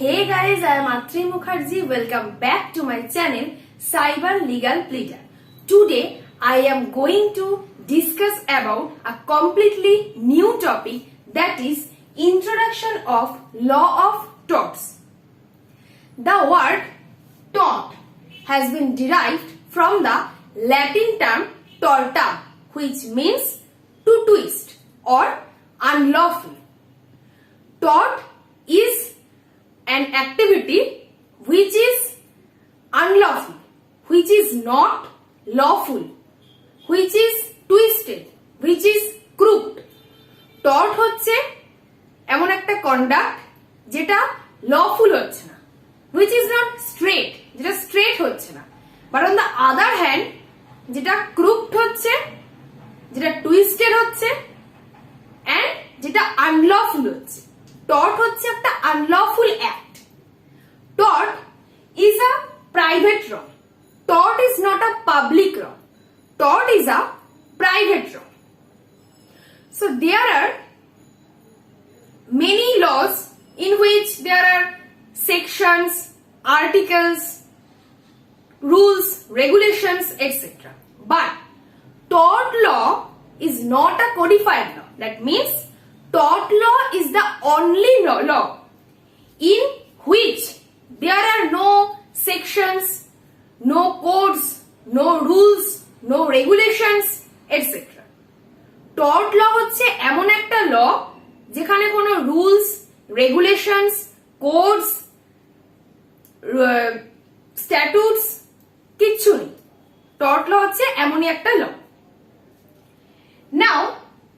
Hey guys, I am Atri Mukherjee. Welcome back to my channel Cyber Legal Pleader. Today I am going to discuss about a completely new topic, that is introduction of law of torts. The word tort has been derived from the Latin term torta, which means to twist or unlawful. Tort is an activity which is unlawful, which is not lawful, which is twisted, which is crooked. Tort হচ্ছে এমন একটা conduct যেটা lawful হচ্ছে না, which is not straight, যেটা straight হচ্ছে না, but on the other hand যেটা crooked হচ্ছে, যেটা twisted হচ্ছে and যেটা unlawful হচ্ছে. Tort হচ্ছে একটা unlawful act. Tort is a private wrong. Tort is not a public wrong. Tort is a private wrong. So there are many laws in which there are sections, articles, rules, regulations, etc. But tort law is not a codified law. That means tort law is the only law in which there are no sections, no codes, no rules, no regulations, etc. Tort law হচ্ছে এমন একটা ল যেখানে কোনো rules, regulations, codes, স্ট্যাটুটস কিচ্ছু নেই. Tort ল হচ্ছে এমনই একটা ল. Now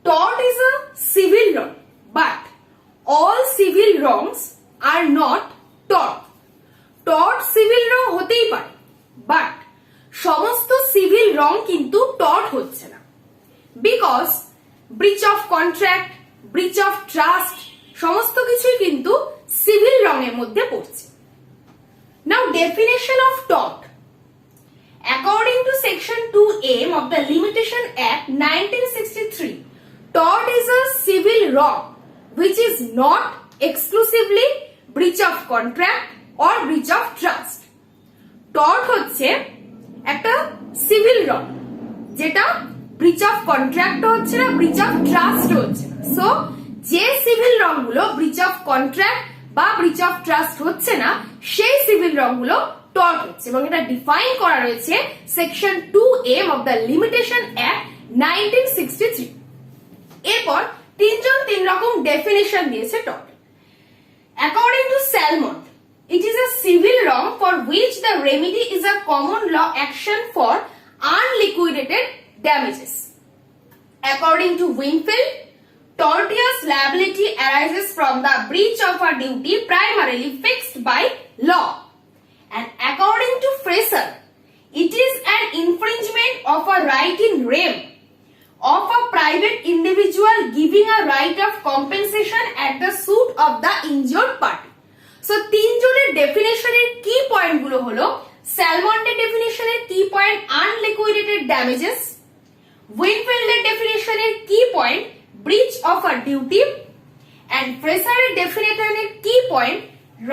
tort is a civil wrong, but all civil wrongs are not tort. Tort civil wrong হতেই পারে, but সমস্ত civil wrong কিন্তু tort হচ্ছে না, because breach of contract, breach of trust সমস্ত কিছুই কিন্তু civil wrong এর মধ্যে পড়ছে. Now definition of tort. According to section 2A of the Limitation Act 1963, tort is a civil wrong which is not exclusively breach of contract or breach of trust. Tort হচ্ছে একটা civil wrong যেটা breach of contract হচ্ছে না, breach of trust হচ্ছে না. So যে civil wrong গুলো breach of contract বা breach of trust হচ্ছে না, সেই civil wrong গুলো tort হচ্ছে এবং এটা ডিফাইন করা রয়েছে section 2A of the Limitation Act 1963. এরপর তিনজন তিন রকম ডেফিনিশন দিয়েছে tort. According to Salmond, it is a civil wrong for which the remedy is a common law action for unliquidated damages. According to Winfield, tortious liability arises from the breach of a duty primarily fixed by law. And according to Fraser, it is an infringement of a right in rem of a private individual giving a right of compensation at the suit of the injured party. So তিনজনের ডেফিনিশনের কি point গুলো হলো, স্যালমন্ডের ডেফিনিশনের কি point আনলিকুইডেটেড damages, উইনফিল্ডের ডেফিনিশনের কি point breach of a duty, and ফ্রেসারের ডেফিনিশনের কি point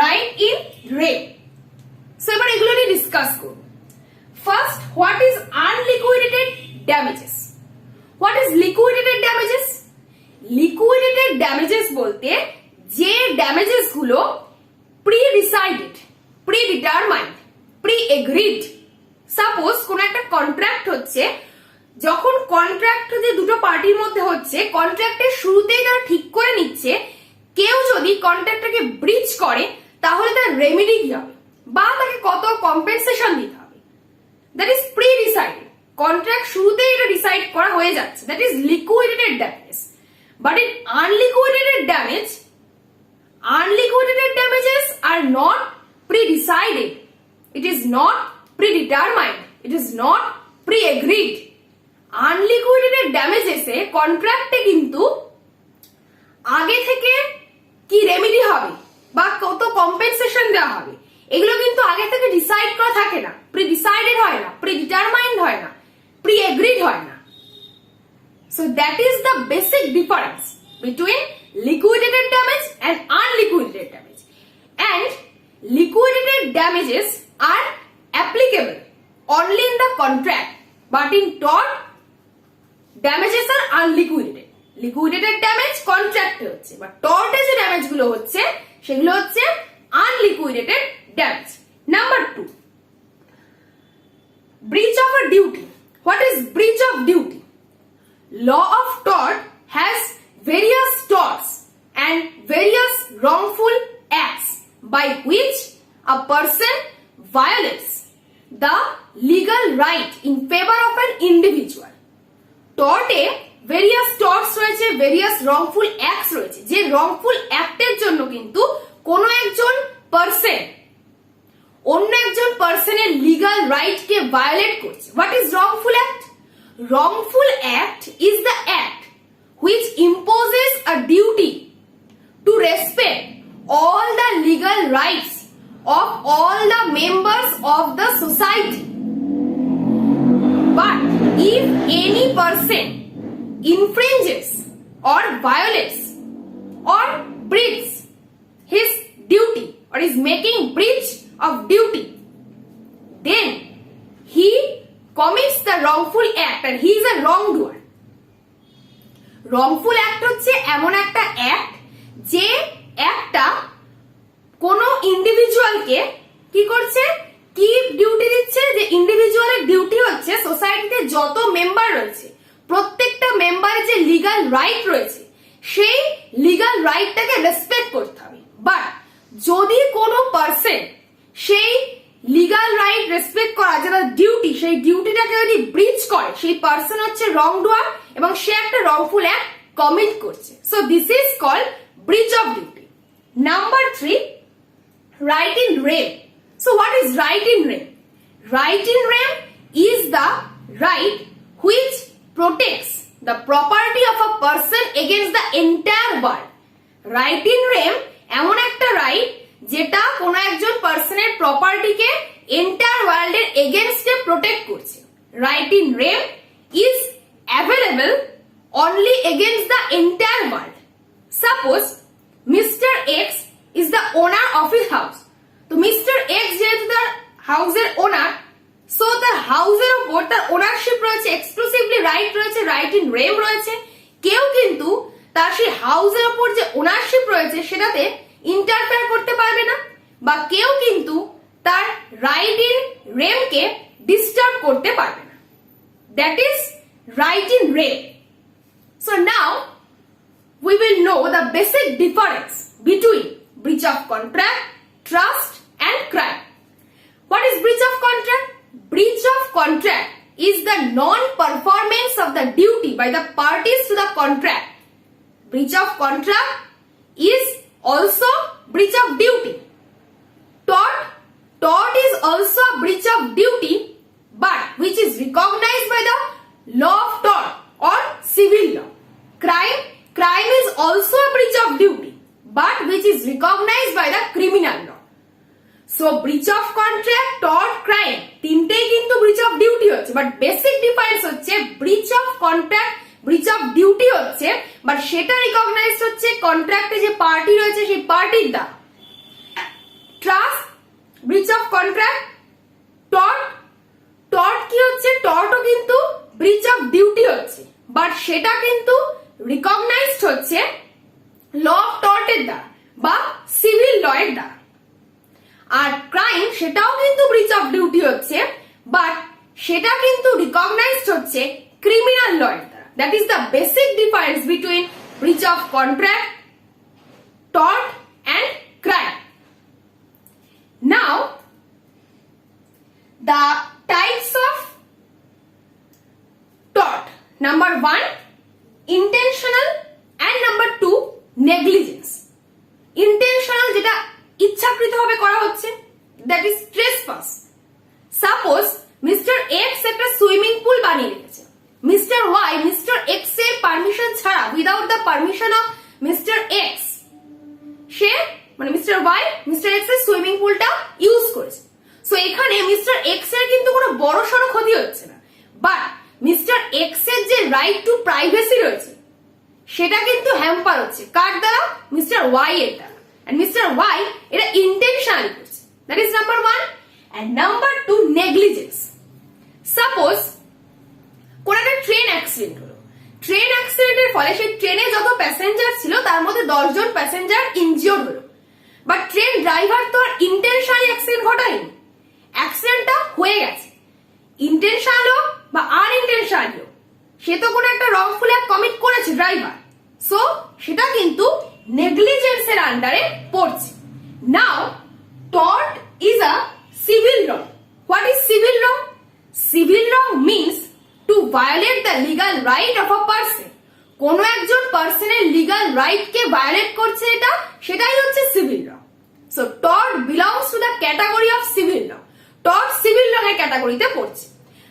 right in rem. So এবার এগুলো নিয়ে ডিসকাস করব. First, what is unliquidated damages? What is liquidated damages? Liquidated damages বলতে যে ড্যামেজেস গুলো pre-decided, pre-determined, pre-agreed. সাপোজ কোন একটা কন্ট্রাক্ট হচ্ছে, যখন কন্ট্রাক্ট যে দুটো পার্টির মধ্যে হচ্ছে, কন্ট্রাক্টের শুরুতেই তারা ঠিক করে নিচ্ছে কেউ যদি কন্ট্রাক্টটাকে ব্রিচ করে তাহলে তার রেমেডি কি হবে বা তাকে কত কম্পেনসেশন দিতে হবে. That is pre-decided. কন্ট্রাক্ট শুরুতেই এটা ডিসাইড করা হয়ে যাচ্ছে. That is liquidated damage. But in unliquidated damages are not pre-decided. It is not predetermined. It is not pre-agreed. আনলিকুইডেটেড damages এ কন্ট্রাক্টে কিন্তু আগে থেকে কি রেমেডি হবে বা কত কম্পেনসেশন দেওয়া হবে এগুলো কিন্তু আগে থেকে ডিসাইড করা থাকে না. pre-decided হয় না, pre-determined হয় না, pre-agreed হয় না. So that is the basic difference between liquidated damage and unliquidated damage. And damages are applicable only in the contract, but in tort damages are unliquidated. Liquidated damage কন্ট্রাক্টে হচ্ছে, বা টর্টে যে ড্যামেজ গুলো হচ্ছে সেগুলো হচ্ছে unliquidated damage. Number 2, breach of a duty. What is breach of duty? Law of tort has various torts and various wrongful acts by which a person violates the legal right in favor of an individual. টর্টে various torts রয়েছে, various wrongful acts রয়েছে, যে wrongful অ্যাক্টের জন্য কিন্তু কোন একজন person অন্য একজন পারসনের লিগাল রাইট কে ভায়োলেট করছে। What is wrongful act? Wrongful act is the act which imposes a duty to respect all the legal rights of all the members of the society. But if any person infringes or violates or breaches his duty or is making breach of duty, then he commits the wrongful act and he is a wrongdoer. wrongful act হচ্ছে এমন একটা act যে একটা কোন ইন্ডিভিজুয়ালকে কি করছে, কি duty দিচ্ছে, যে ইন্ডিভিজুয়ালের ডিউটি হচ্ছে সোসাইটিতে যত মেম্বার রয়েছে প্রত্যেকটা মেম্বারের যে লিগাল রাইট রয়েছে সেই লিগাল রাইটটাকে রেসপেক্ট করতে হবে। বাট যদি কোনো পারসন সেই লিগাল রাইট রেসপেক্ট করা যেটা ডিউটি, সেই ডিউটিটাকে যদি ব্রিচ করে সেই পারসন হচ্ছে রং ডুয়ার এবং সে একটা রংফুল অ্যাক্ট কমিট করছে। So this is called breach of duty. Number 3, right in rem. So what is right in rem? Right in rem is the right which protects the property of a person against the entire world. Right in rem এমন একটা right যেটা কোন একজন পার্সনের প্রপার্টিকে entire ওয়ার্ল্ডের এগেইনস্টে protect করছে। Right in rem is available only against the entire world. Suppose Mr. X is the owner of his house. তো mister x যেহেতু তার হাউসের ওনার, সো তার হাউসের উপর তার ওনারশিপ রয়েছে, এক্সক্লুসিভলি রাইট রয়েছে, রাইট ইন রেম রয়েছে। কেউ কিন্তু তার সেই হাউসের উপর যে ওনারশিপ রয়েছে সেটাতে ইন্টারফেয়ার করতে পারবে না, বা কেউ কিন্তু তার রাইট ইন রেমকে ডিস্টার্ব করতে পারবে না। That is right in rem. So now we will know the basic difference between breach of contract, trust and crime. What is breach of contract? Breach of contract is the non-performance of the duty by the parties to the contract. Breach of contract is also breach of duty. Tort is also a breach of duty, but which is recognized by the law of tort or civil law. Crime is also a breach of duty, but which is recognized by the criminal law. So breach of contract, tort, crime তিনটেই কিন্তু breach of duty হচ্ছে, but basic difference হচ্ছে breach of contract, breach of duty হচ্ছে but সেটা recognized হচ্ছে কন্ট্রাক্টে যে party রয়েছে সেই পার্টির দ্বারা। Trust, breach of contract, tort কি হচ্ছে, টর্টও কিন্তু breach of duty হচ্ছে but সেটা কিন্তু recognized হচ্ছে ল অফ টর্টের দ্বারা বা সিভিল ল এর দ্বারা। আর ক্রাইম সেটাও কিন্তু ব্রিচ অফ ডিউটি হচ্ছে বাট সেটা কিন্তু রিকগনাইজড হচ্ছে ক্রিমিনাল ল এর দ্বারা। That is the basic difference between breach of contract, tort and crime. Now the types of tort. Number 1, intentional and number 2, negligence. Intentional যেটা ইচ্ছাকৃতভাবে করা হচ্ছে, that is trespass. Suppose Mr. X একটা swimming pool বানিয়ে রেখেছে, Mr. Y Mr. X এর permission ছাড়া, without the permission of Mr. X, সে মানে Mr. Y Mr. X এর সুইমিং পুলটা ইউজ করেছে। সো এখানে Mr. X এর কিন্তু কোনো বড় সড়ো ক্ষতি হচ্ছে না, বাট Mr. X এর যে রাইট টু প্রাইভেসি রয়েছে সেটা কিন্তু হ্যাম্পার হচ্ছে কার দ্বারা, Mr. Y এর দ্বারা। And Mr. Y এটা ইন্টেনশনালি করছে। That is number 1. And number 2, negligence. Suppose কোন একটা ট্রেন অ্যাক্সিডেন্ট হলো, ট্রেন অ্যাক্সিডেন্টের ফলে সেই ট্রেনে যত প্যাসেঞ্জার ছিল তার মধ্যে 10 জন প্যাসেঞ্জার ইনজিওর্ড হলো, বাট ট্রেন ড্রাইভার তো আর ইন্টেনশনালি অ্যাক্সিডেন্ট ঘটায়নি, অ্যাক্সিডেন্টটা হয়ে গেছে। ইন্টেনশনাল হোক বা আনইন্টেনশনাল হোক, সে তো কোনো একটা রংফুল অ্যাক্ট কমিট করেছে ড্রাইভার, সো সেটা কিন্তু নেগলিজেন্সের আন্ডারে পড়ছে। নাও tort is a civil wrong. What is civil wrong? Civil wrong means to violate the legal right of a person. কোনো একজন পার্সনের লিগাল রাইট কে ভায়োলেট করছে, এটা সেটাই হচ্ছে civil law. So tort belongs to the category of civil law. tort civil law এর ক্যাটাগরিতে পড়ছে।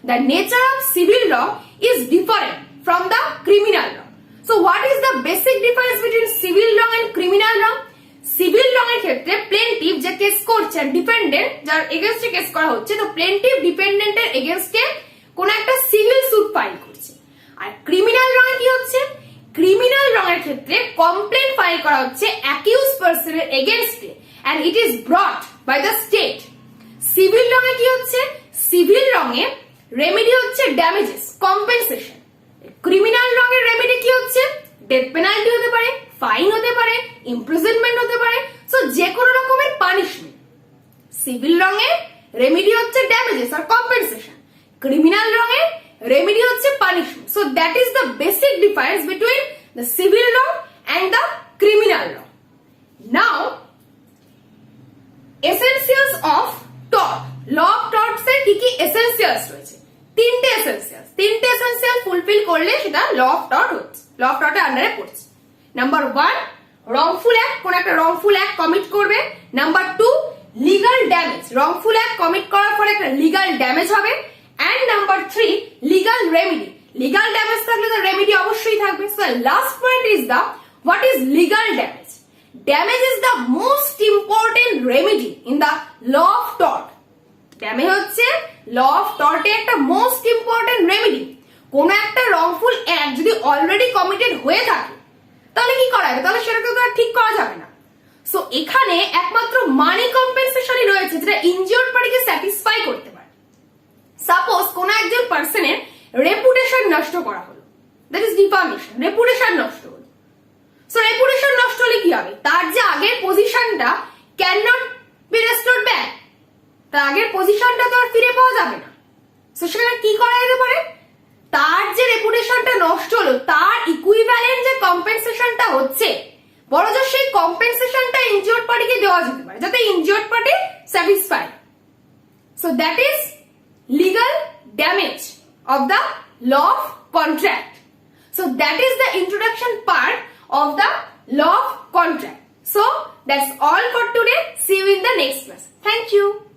The nature of civil law is different from the criminal law. So what is the basic difference between civil law and criminal law? Civil law এর ক্ষেত্রে প্লেন্টিভ যে case করছে, dependent যার এগেইনস্টে case করা হচ্ছে, তো প্লেন্টিভ ডিপেন্ডেন্টের এগেইনস্টে কোন একটা সিভিল স্যুট ফাইল করছে। আর ক্রিমিনাল ল এ কি হচ্ছে? ক্রিমিনাল ল এর ক্ষেত্রে কমপ্লেইন্ট ফাইল করা হচ্ছে অ্যাকিউজ পারসনের এগেইনস্টে and it is brought by the state. Civil law এ কি হচ্ছে? সিভিল ল এ রেমেডি হচ্ছে ড্যামেজেস, কম্পেনসেশন। ক্রিমিনাল ল এর রেমেডি কি হচ্ছে? ডেথ পেনাল্টি হতে পারে, ফাইন হতে পারে, ইমপ্রিজনমেন্ট হতে পারে, সো যে কোনো রকমের পানিশমেন্ট। সিভিল ল এর রেমেডি হচ্ছে ড্যামেজেস আর কম্পেনসেশন, ক্রিমিনাল ল এর রেমেডি হচ্ছে punishment. So that is the basic difference between the civil law and the criminal law. Now essentials of tort. Law of torts এর কি কি essentials রয়েছে? তিনটে এসেনশিয়াল ফুলফিল করলে সেটা ল অফ টর্ট হচ্ছে, ল অফ টর্টের আন্ডারে পড়ছে। নাম্বার 1, রংফুল অ্যাক্ট, কোন একটা রংফুল অ্যাক্ট কমিট করবে। Number 2, legal damage, wrongful act commit করার পরে একটা লিগাল ড্যামেজ হবে। And number 3, legal remedy, legal damage থাকলে তো রেমেডি অবশ্যই থাকবে। So last point is the what is legal damage. Damage is the most important remedy in the law of tort. Damage হচ্ছে law of টর্টে একটা most important remedy. কোন একটা wrongful act যদি already committed হয়ে থাকে তাহলে কি করা যাবে? তাহলে সেটাকে তো আর ঠিক করা যাবে না। সো এখানে একমাত্র মানি কম্পেনসেশনই রয়েছে যেটা ইনজিওর্ড পার্টিকে স্যাটিসফাই করতে পারে। সাপোজ কোন একজন পার্সনের রেপুটেশন নষ্ট করা হলো, দ্যাট ইজ ডিফামেশন, রেপুটেশন নষ্ট হলো। সো রেপুটেশন নষ্ট হলে কি হবে? তার যে আগের পজিশনটা can not be restored back, তার আগের পজিশনটা তো আর ফিরে পাওয়া যাবে না। সো সেখানে কি করা যেতে পারে? তার যে রেপুটেশনটা নষ্ট হলো তার ইকুইভ্যালেন্ট যে কম্পেনসেশনটা হচ্ছে, বড়জোর সেই কম্পেনসেশনটা ইনজিওর্ড পার্টিকে দেওয়া যেতে পারে যাতে injured party satisfy. So that is legal damage of the law of contract. So that is the introduction part of the law of contract. So that's all for today. See you in the next class. Thank you.